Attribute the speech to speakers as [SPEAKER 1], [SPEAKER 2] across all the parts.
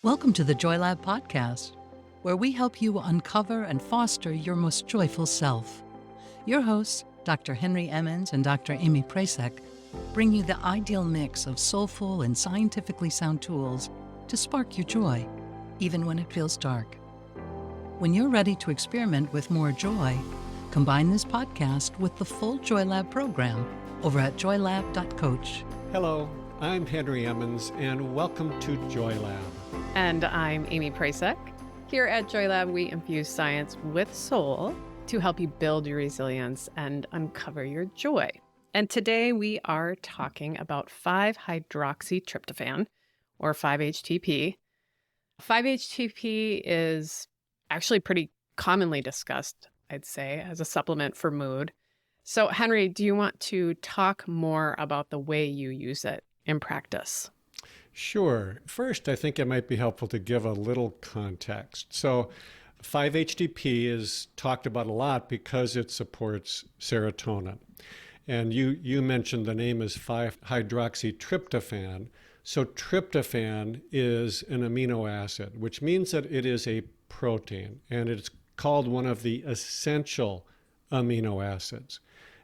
[SPEAKER 1] Welcome to the Joy Lab podcast, where we help you uncover and foster your most joyful self. Your hosts, Dr. Henry Emmons and Dr. Amy Prasek, bring you the ideal mix of soulful and scientifically sound tools to spark your joy, even when it feels dark. When you're ready to experiment with more joy, combine this podcast with the full Joy Lab program over at joylab.coach.
[SPEAKER 2] Hello, I'm Henry Emmons, and welcome to Joy Lab.
[SPEAKER 3] And I'm Amy Prasek. Here at Joy Lab, we infuse science with soul to help you build your resilience and uncover your joy. And today we are talking about 5-hydroxytryptophan, or 5-HTP. 5-HTP is actually pretty commonly discussed, I'd say, as a supplement for mood. So, Henry, do you want to talk more about the way you use it in practice?
[SPEAKER 2] Sure. First, I think it might be helpful to give a little context. So 5-HTP is talked about a lot because it supports serotonin. And you mentioned the name is 5-hydroxytryptophan. So tryptophan is an amino acid, which means that it is a protein, and it's called one of the essential amino acids.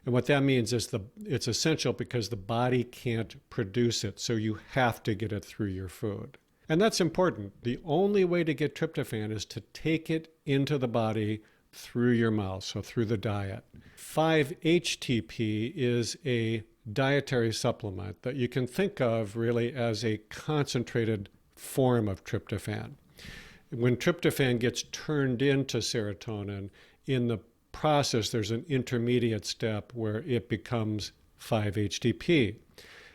[SPEAKER 2] And what that means is it's essential because the body can't produce it, so you have to get it through your food. And that's important. The only way to get tryptophan is to take it into the body through your mouth, so through the diet. 5-HTP is a dietary supplement that you can think of really as a concentrated form of tryptophan. When tryptophan gets turned into serotonin, in the process, there's an intermediate step where it becomes 5-HTP.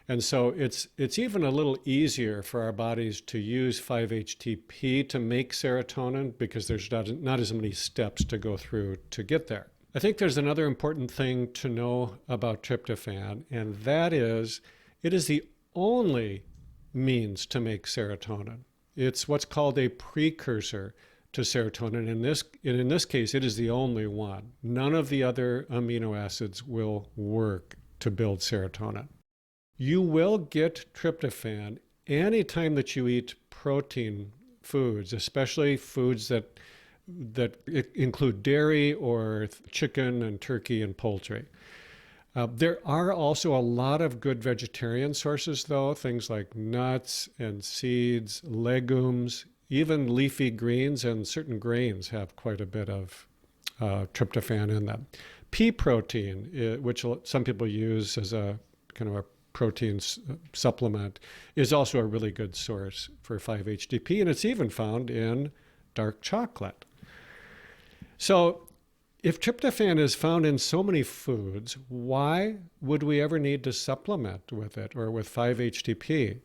[SPEAKER 2] And so it's even a little easier for our bodies to use 5-HTP to make serotonin because there's not as many steps to go through to get there. I think there's another important thing to know about tryptophan, and that is it is the only means to make serotonin. It's what's called a precursor to serotonin. In this case, it is the only one. None of the other amino acids will work to build serotonin. You will get tryptophan anytime that you eat protein foods, especially foods that include dairy or chicken and turkey and poultry. There are also a lot of good vegetarian sources, though, things like nuts and seeds, legumes, even leafy greens and certain grains have quite a bit of tryptophan in them. Pea protein, which some people use as a kind of a protein supplement, is also a really good source for 5-HTP, and it's even found in dark chocolate. So if tryptophan is found in so many foods, why would we ever need to supplement with it or with 5-HTP?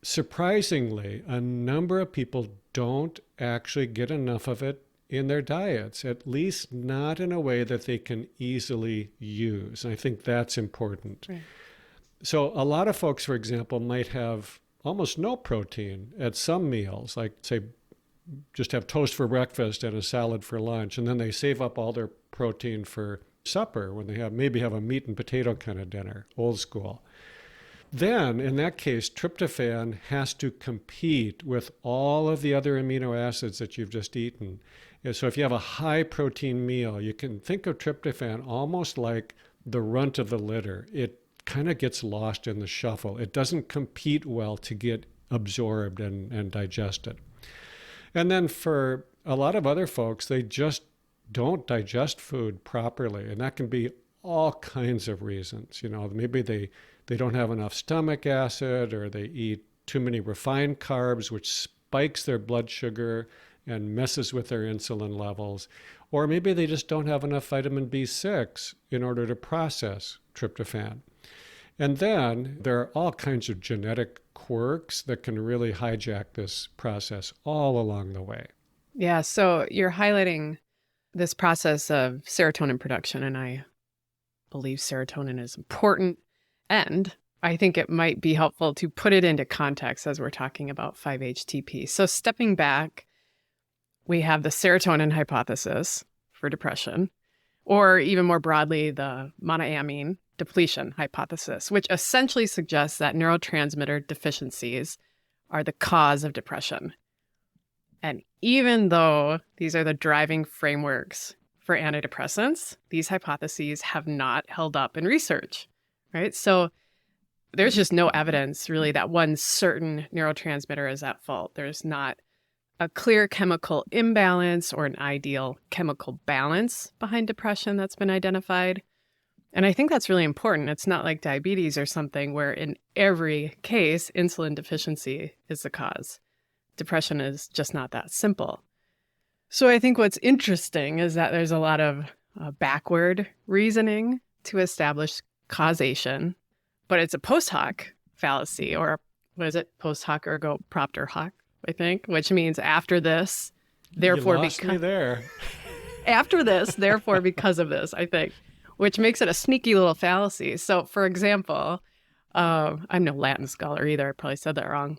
[SPEAKER 2] Surprisingly, a number of people don't actually get enough of it in their diets, at least not in a way that they can easily use. And I think that's important. Right. So a lot of folks, for example, might have almost no protein at some meals, like say just have toast for breakfast and a salad for lunch, and then they save up all their protein for supper when they maybe have a meat and potato kind of dinner, old school. Then, in that case, tryptophan has to compete with all of the other amino acids that you've just eaten. And so if you have a high protein meal, you can think of tryptophan almost like the runt of the litter. It kind of gets lost in the shuffle. It doesn't compete well to get absorbed and digested. And then for a lot of other folks, they just don't digest food properly. And that can be all kinds of reasons. Maybe they don't have enough stomach acid, or they eat too many refined carbs, which spikes their blood sugar and messes with their insulin levels. Or maybe they just don't have enough vitamin B6 in order to process tryptophan. And then there are all kinds of genetic quirks that can really hijack this process all along the way.
[SPEAKER 3] Yeah, so you're highlighting this process of serotonin production, and I believe serotonin is important. And I think it might be helpful to put it into context as we're talking about 5-HTP. So stepping back, we have the serotonin hypothesis for depression, or even more broadly, the monoamine depletion hypothesis, which essentially suggests that neurotransmitter deficiencies are the cause of depression. And even though these are the driving frameworks for antidepressants, these hypotheses have not held up in research, right? So there's just no evidence really that one certain neurotransmitter is at fault. There's not a clear chemical imbalance or an ideal chemical balance behind depression that's been identified. And I think that's really important. It's not like diabetes or something where in every case, insulin deficiency is the cause. Depression is just not that simple. So I think what's interesting is that there's a lot of backward reasoning to establish causation, but it's a post hoc fallacy, or what is it? Post hoc ergo propter hoc, I think, which means after this, therefore,
[SPEAKER 2] you lost me there.
[SPEAKER 3] After this, therefore, because of this, I think, which makes it a sneaky little fallacy. So, for example, I'm no Latin scholar either. I probably said that wrong.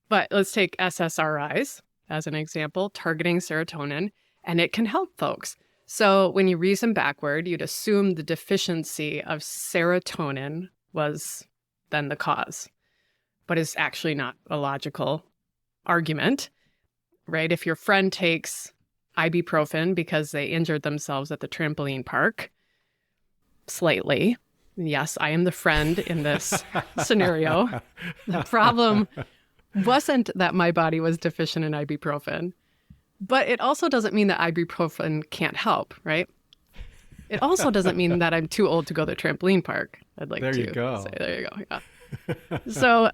[SPEAKER 3] But let's take SSRIs as an example, targeting serotonin, and it can help folks. So when you reason backward, you'd assume the deficiency of serotonin was then the cause. But it's actually not a logical argument, right? If your friend takes ibuprofen because they injured themselves at the trampoline park, slightly, yes, I am the friend in this scenario. The problem wasn't that my body was deficient in ibuprofen, but it also doesn't mean that ibuprofen can't help, right? It also doesn't mean that I'm too old to go to the trampoline park. I'd like
[SPEAKER 2] there
[SPEAKER 3] to
[SPEAKER 2] you go.
[SPEAKER 3] say, there you go. Yeah. So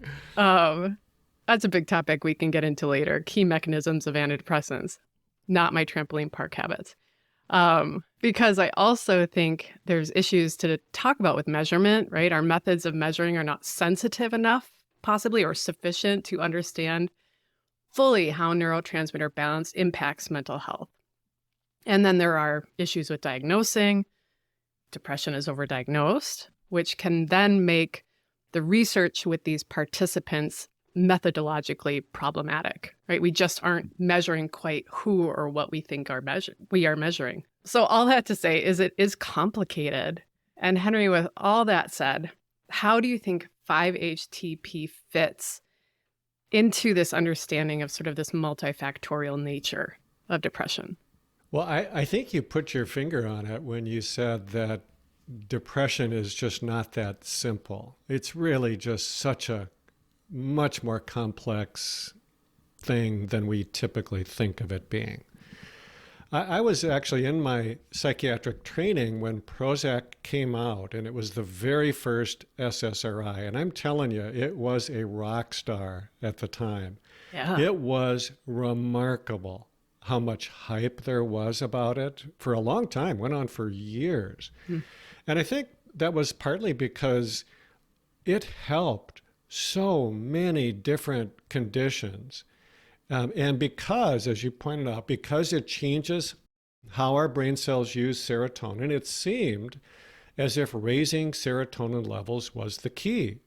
[SPEAKER 3] that's a big topic we can get into later. Key mechanisms of antidepressants, not my trampoline park habits. Because I also think there's issues to talk about with measurement, right? Our methods of measuring are not sensitive enough, possibly, or sufficient to understand fully how neurotransmitter balance impacts mental health. And then there are issues with diagnosing. Depression is overdiagnosed, which can then make the research with these participants methodologically problematic, right? We just aren't measuring quite who or what we think we are measuring. So all that to say is it is complicated. And Henry, with all that said, how do you think 5-HTP fits into this understanding of sort of this multifactorial nature of depression?
[SPEAKER 2] Well, I think you put your finger on it when you said that depression is just not that simple. It's really just such a much more complex thing than we typically think of it being. I was actually in my psychiatric training when Prozac came out, and it was the very first SSRI. And I'm telling you, it was a rock star at the time.
[SPEAKER 3] Yeah.
[SPEAKER 2] It was remarkable how much hype there was about it for a long time, went on for years. And I think that was partly because it helped so many different conditions. And because, as you pointed out, because it changes how our brain cells use serotonin, it seemed as if raising serotonin levels was the key.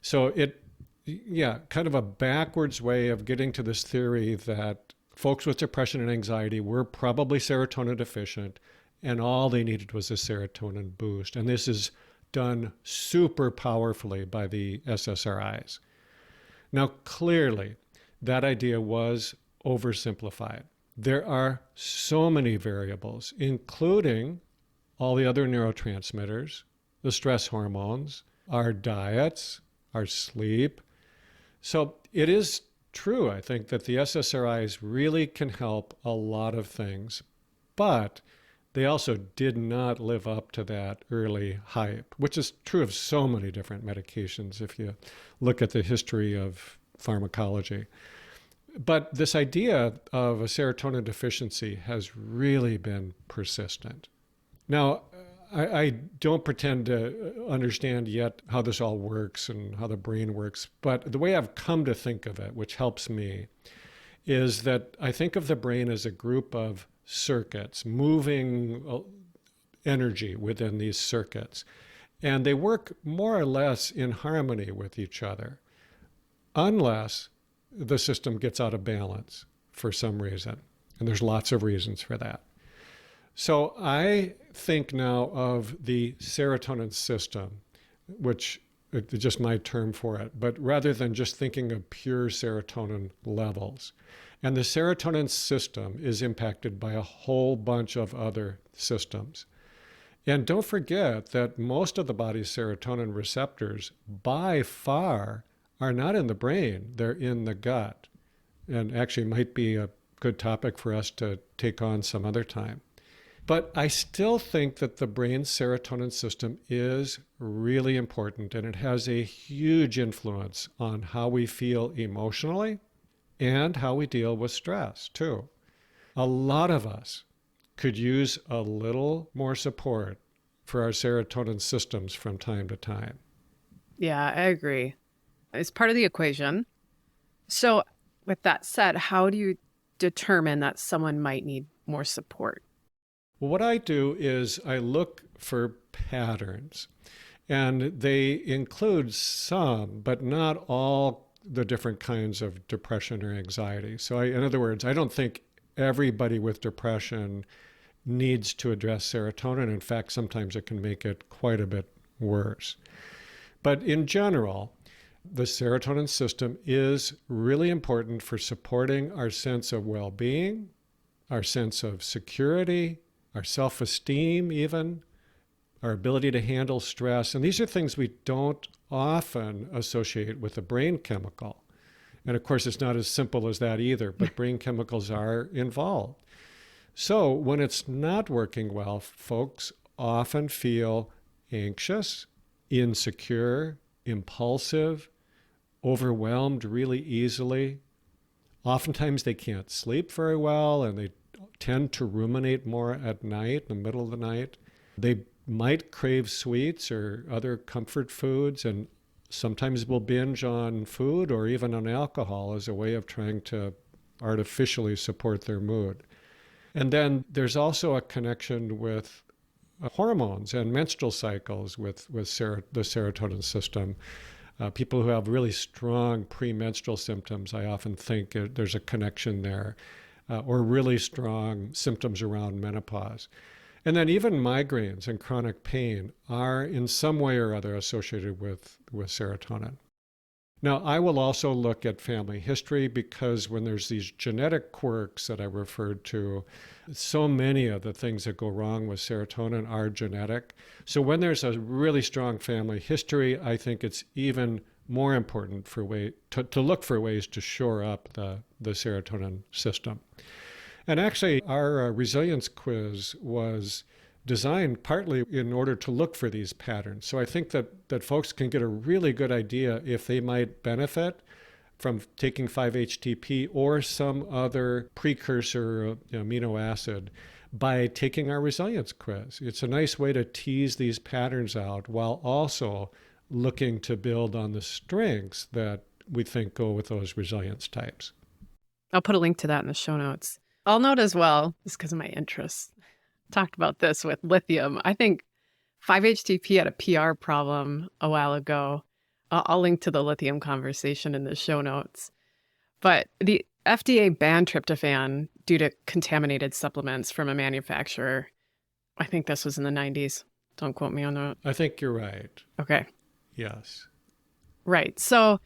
[SPEAKER 2] So kind of a backwards way of getting to this theory that folks with depression and anxiety were probably serotonin deficient, and all they needed was a serotonin boost. And this is done super powerfully by the SSRIs. Now, clearly, that idea was oversimplified. There are so many variables, including all the other neurotransmitters, the stress hormones, our diets, our sleep. So it is true, I think, that the SSRIs really can help a lot of things, but they also did not live up to that early hype, which is true of so many different medications if you look at the history of pharmacology. But this idea of a serotonin deficiency has really been persistent. Now, I don't pretend to understand yet how this all works and how the brain works, but the way I've come to think of it, which helps me, is that I think of the brain as a group of circuits, moving energy within these circuits. And they work more or less in harmony with each other, unless the system gets out of balance for some reason. And there's lots of reasons for that. So I think now of the serotonin system, which It's just my term for it, but rather than just thinking of pure serotonin levels. And the serotonin system is impacted by a whole bunch of other systems. And don't forget that most of the body's serotonin receptors, by far, are not in the brain, they're in the gut. And actually might be a good topic for us to take on some other time. But I still think that the brain's serotonin system is really important, and it has a huge influence on how we feel emotionally and how we deal with stress, too. A lot of us could use a little more support for our serotonin systems from time to time.
[SPEAKER 3] Yeah, I agree. It's part of the equation. So with that said, how do you determine that someone might need more support?
[SPEAKER 2] Well, what I do is I look for patterns, and they include some, but not all the different kinds of depression or anxiety. So in other words, I don't think everybody with depression needs to address serotonin. In fact, sometimes it can make it quite a bit worse. But in general, the serotonin system is really important for supporting our sense of well-being, our sense of security, our self-esteem even, our ability to handle stress. And these are things we don't often associate with a brain chemical. And of course, it's not as simple as that either, but brain chemicals are involved. So when it's not working well, folks often feel anxious, insecure, impulsive, overwhelmed really easily. Oftentimes they can't sleep very well, and they tend to ruminate more at night, in the middle of the night. They might crave sweets or other comfort foods, and sometimes will binge on food or even on alcohol as a way of trying to artificially support their mood. And then there's also a connection with hormones and menstrual cycles with the serotonin system. People who have really strong premenstrual symptoms, I often think there's a connection there, or really strong symptoms around menopause. And then even migraines and chronic pain are in some way or other associated with serotonin. Now, I will also look at family history, because when there's these genetic quirks that I referred to, so many of the things that go wrong with serotonin are genetic. So when there's a really strong family history, I think it's even more important to look for ways to shore up the serotonin system. And actually, our resilience quiz was designed partly in order to look for these patterns. So I think that folks can get a really good idea if they might benefit from taking 5-HTP or some other precursor amino acid by taking our resilience quiz. It's a nice way to tease these patterns out while also looking to build on the strengths that we think go with those resilience types.
[SPEAKER 3] I'll put a link to that in the show notes. I'll note as well, just because of my interests, talked about this with lithium. I think 5-HTP had a PR problem a while ago. I'll link to the lithium conversation in the show notes. But the FDA banned tryptophan due to contaminated supplements from a manufacturer. I think this was in the 90s. Don't quote me on that.
[SPEAKER 2] I think you're right.
[SPEAKER 3] Okay.
[SPEAKER 2] Yes.
[SPEAKER 3] Right. So,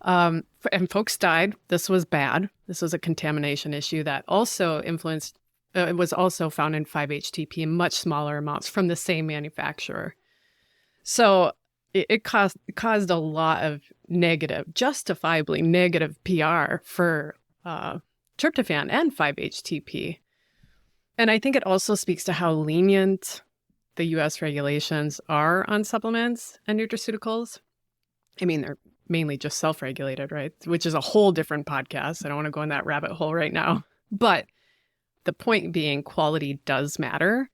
[SPEAKER 3] and folks died. This was bad. This was a contamination issue that also influenced. It was also found in 5-HTP in much smaller amounts from the same manufacturer. So it caused a lot of justifiably negative PR for tryptophan and 5-HTP. And I think it also speaks to how lenient the U.S. regulations are on supplements and nutraceuticals. I mean, they're mainly just self-regulated, right? Which is a whole different podcast. I don't want to go in that rabbit hole right now. But the point being, quality does matter.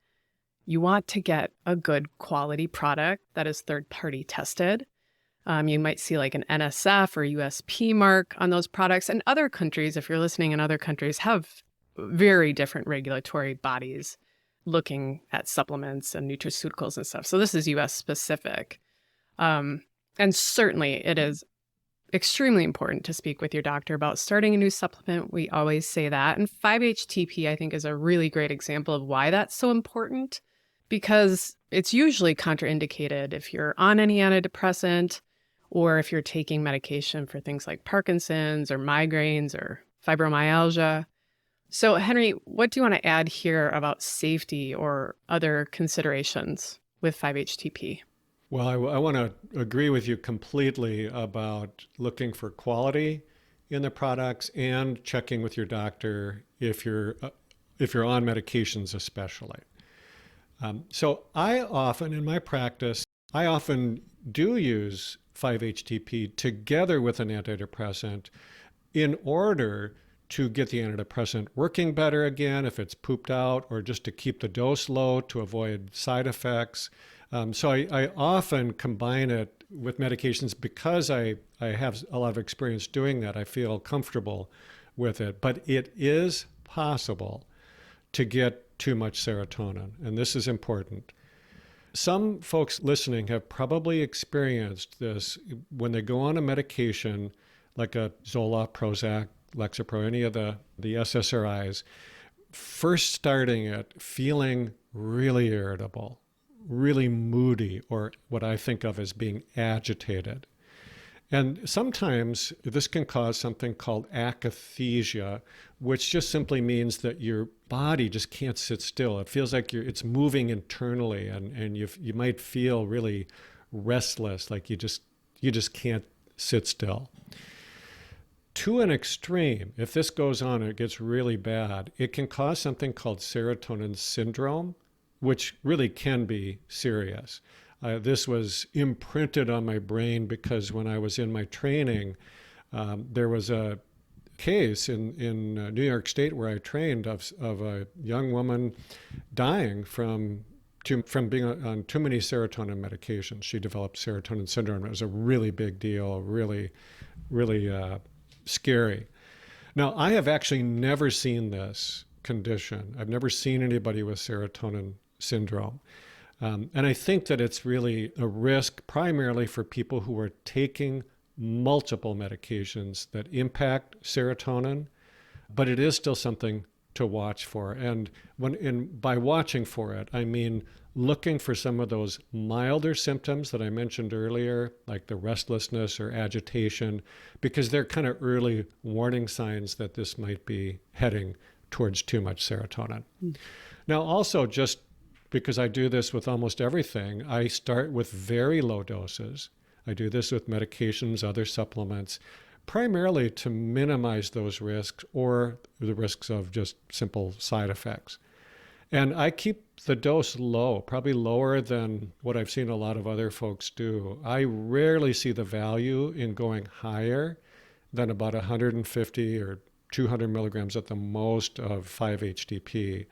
[SPEAKER 3] You want to get a good quality product that is third-party tested. You might see like an NSF or USP mark on those products. And other countries, if you're listening in other countries, have very different regulatory bodies looking at supplements and nutraceuticals and stuff. So this is US specific. And certainly it is extremely important to speak with your doctor about starting a new supplement. We always say that. And 5-HTP, I think, is a really great example of why that's so important, because it's usually contraindicated if you're on any antidepressant or if you're taking medication for things like Parkinson's or migraines or fibromyalgia. So, Henry, what do you want to add here about safety or other considerations with 5-HTP?
[SPEAKER 2] Well, I want to agree with you completely about looking for quality in the products and checking with your doctor if you're on medications, especially. So I often, in my practice, do use 5-HTP together with an antidepressant in order to get the antidepressant working better again if it's pooped out, or just to keep the dose low to avoid side effects. So I often combine it with medications because I have a lot of experience doing that. I feel comfortable with it. But it is possible to get too much serotonin, and this is important. Some folks listening have probably experienced this when they go on a medication like a Zoloft, Prozac, Lexapro, any of the SSRIs, first starting it feeling really irritable, really moody, or what I think of as being agitated. And sometimes this can cause something called akathisia, which just simply means that your body just can't sit still. It feels like it's moving internally, and you might feel really restless, like you just can't sit still. To an extreme, if this goes on and it gets really bad, it can cause something called serotonin syndrome, which really can be serious. This was imprinted on my brain because when I was in my training, there was a case in New York State where I trained of a young woman dying from being on too many serotonin medications. She developed serotonin syndrome. It was a really big deal, really scary. Now, I have actually never seen this condition. I've never seen anybody with serotonin syndrome. And I think that it's really a risk primarily for people who are taking multiple medications that impact serotonin, but it is still something to watch for. And by watching for it, I mean looking for some of those milder symptoms that I mentioned earlier, like the restlessness or agitation, because they're kind of early warning signs that this might be heading towards too much serotonin. Now, also, just because I do this with almost everything, I start with very low doses. I do this with medications, other supplements, primarily to minimize those risks or the risks of just simple side effects. And I keep the dose low, probably lower than what I've seen a lot of other folks do. I rarely see the value in going higher than about 150 or 200 milligrams at the most of 5-HTP.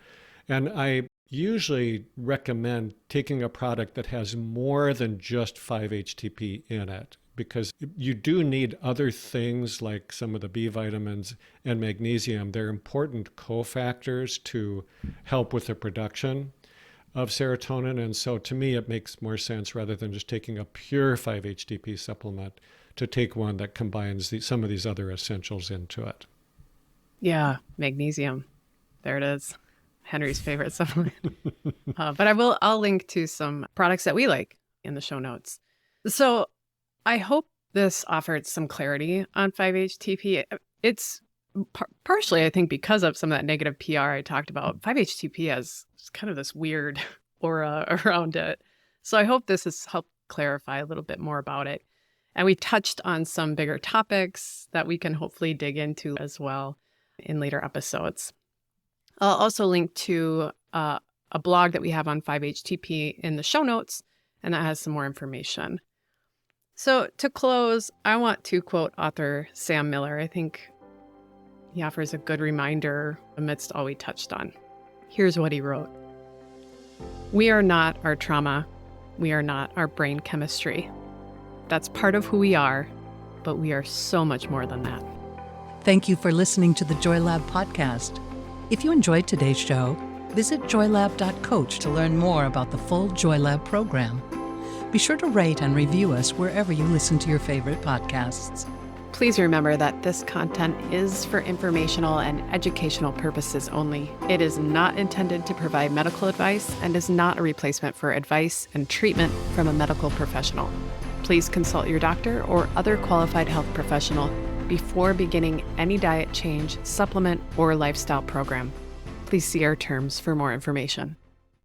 [SPEAKER 2] And I usually recommend taking a product that has more than just 5-HTP in it, because you do need other things like some of the B vitamins and magnesium. They're important cofactors to help with the production of serotonin. And so to me, it makes more sense, rather than just taking a pure 5-HTP supplement, to take one that combines some of these other essentials into it.
[SPEAKER 3] Yeah, magnesium. There it is. Henry's favorite supplement. But I'll link to some products that we like in the show notes. So I hope this offered some clarity on 5-HTP. It's partially, I think, because of some of that negative PR I talked about. 5-HTP has kind of this weird aura around it. So I hope this has helped clarify a little bit more about it. And we touched on some bigger topics that we can hopefully dig into as well in later episodes. I'll also link to a blog that we have on 5-HTP in the show notes, and that has some more information. So to close, I want to quote author Sam Miller. I think he offers a good reminder amidst all we touched on. Here's what he wrote. "We are not our trauma. We are not our brain chemistry. That's part of who we are, but we are so much more than that."
[SPEAKER 1] Thank you for listening to the Joy Lab podcast. If you enjoyed today's show, visit joylab.coach to learn more about the full Joy Lab program. Be sure to rate and review us wherever you listen to your favorite podcasts.
[SPEAKER 3] Please remember that this content is for informational and educational purposes only. It is not intended to provide medical advice and is not a replacement for advice and treatment from a medical professional. Please consult your doctor or other qualified health professional before beginning any diet change, supplement, or lifestyle program. Please see our terms for more information.